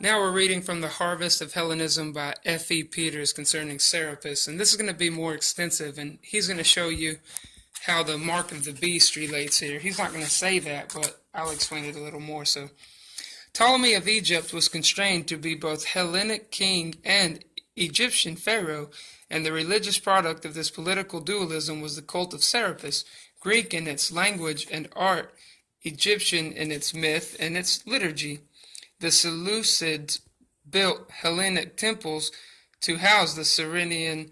Now we're reading from The Harvest of Hellenism by F.E. Peters concerning Serapis, and this is going to be more extensive, and he's going to show you how the mark of the beast relates here. He's not going to say that, but I'll explain it a little more. So, Ptolemy of Egypt was constrained to be both Hellenic king and Egyptian pharaoh, and the religious product of this political dualism was the cult of Serapis, Greek in its language and art, Egyptian in its myth and its liturgy. The Seleucids built Hellenic temples to house the Cyrenian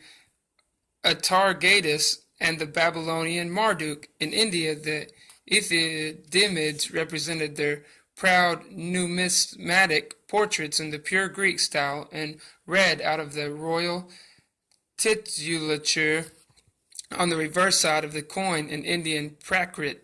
Atargatis and the Babylonian Marduk. In India, the Ethiodymids represented their proud numismatic portraits in the pure Greek style and read out of the royal titulature on the reverse side of the coin in Indian Prakrit.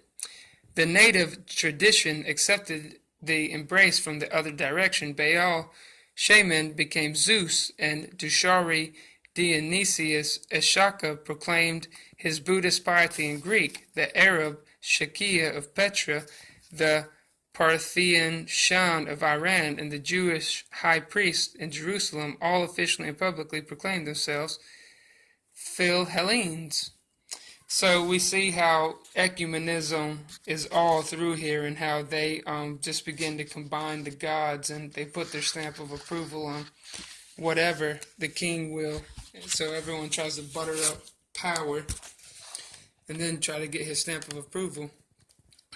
The native tradition accepted the embrace from the other direction. Baal Shaman became Zeus, and Dushari Dionysius Eshaka proclaimed his Buddhist piety in Greek. The Arab Shakia of Petra, the Parthian Shan of Iran, and the Jewish high priest in Jerusalem all officially and publicly proclaimed themselves Philhellenes. So we see how ecumenism is all through here, and how they just begin to combine the gods, and they put their stamp of approval on whatever the king will. So everyone tries to butter up power and then try to get his stamp of approval.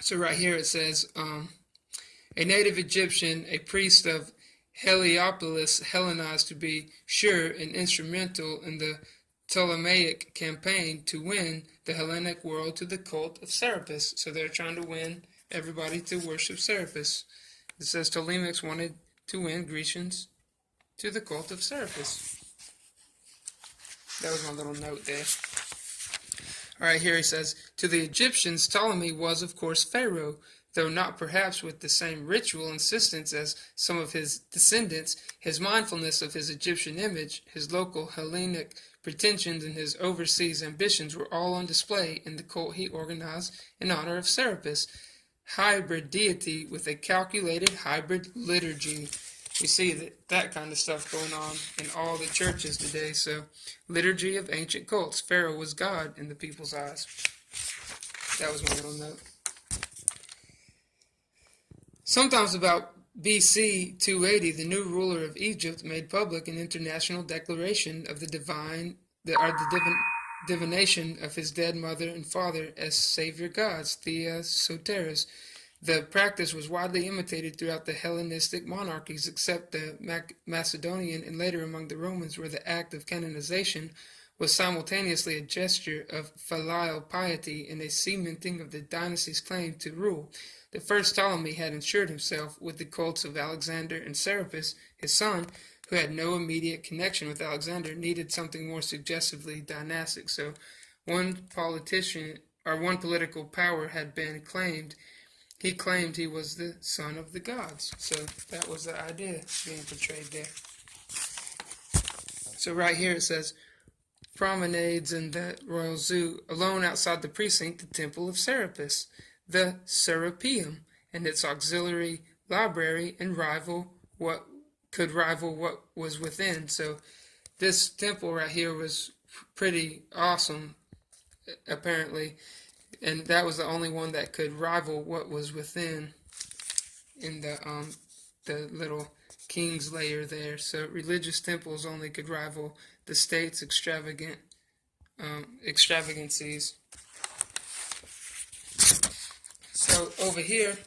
So right here it says, a native Egyptian, a priest of Heliopolis, Hellenized to be sure and instrumental in the Ptolemaic campaign to win the Hellenic world to the cult of Serapis. So they're trying to win everybody to worship Serapis. It says Ptolemaics wanted to win Grecians to the cult of Serapis. That was my little note there. Alright, here he says, to the Egyptians, Ptolemy was, of course, Pharaoh, though not perhaps with the same ritual insistence as some of his descendants. His mindfulness of his Egyptian image, his local Hellenic pretensions, and his overseas ambitions were all on display in the cult he organized in honor of Serapis, hybrid deity with a calculated hybrid liturgy. We see that kind of stuff going on in all the churches today. So, liturgy of ancient cults. Pharaoh was God in the people's eyes. That was my little note. Sometimes about BC 280, the new ruler of Egypt made public an international declaration of the divination of his dead mother and father as savior gods, Theosoteros. The practice was widely imitated throughout the Hellenistic monarchies, except the Macedonian and later among the Romans, where the act of canonization was simultaneously a gesture of filial piety and a cementing of the dynasty's claim to rule. The first Ptolemy had ensured himself with the cults of Alexander and Serapis. His son, who had no immediate connection with Alexander, needed something more suggestively dynastic. So one political power had been claimed. He claimed he was the son of the gods. So that was the idea being portrayed there. So right here it says, promenades in the royal zoo, alone outside the precinct, the temple of Serapis, the Serapeum, and its auxiliary library, and what was within. So this temple right here was pretty awesome, apparently, and that was the only one that could rival what was within in the little king's lair there. So religious temples only could rival the state's extravagancies. So over here,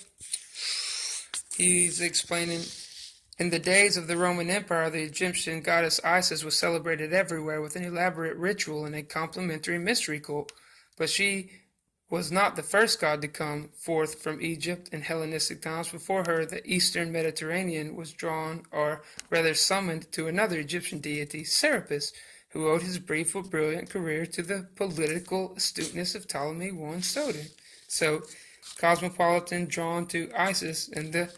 he's explaining, in the days of the Roman Empire, the Egyptian goddess Isis was celebrated everywhere with an elaborate ritual and a complementary mystery cult. But she was not the first god to come forth from Egypt in Hellenistic times. Before her, the eastern Mediterranean was drawn, or rather summoned, to another Egyptian deity, Serapis, who owed his brief but brilliant career to the political astuteness of Ptolemy I Soter. So, cosmopolitan, drawn to Isis, and the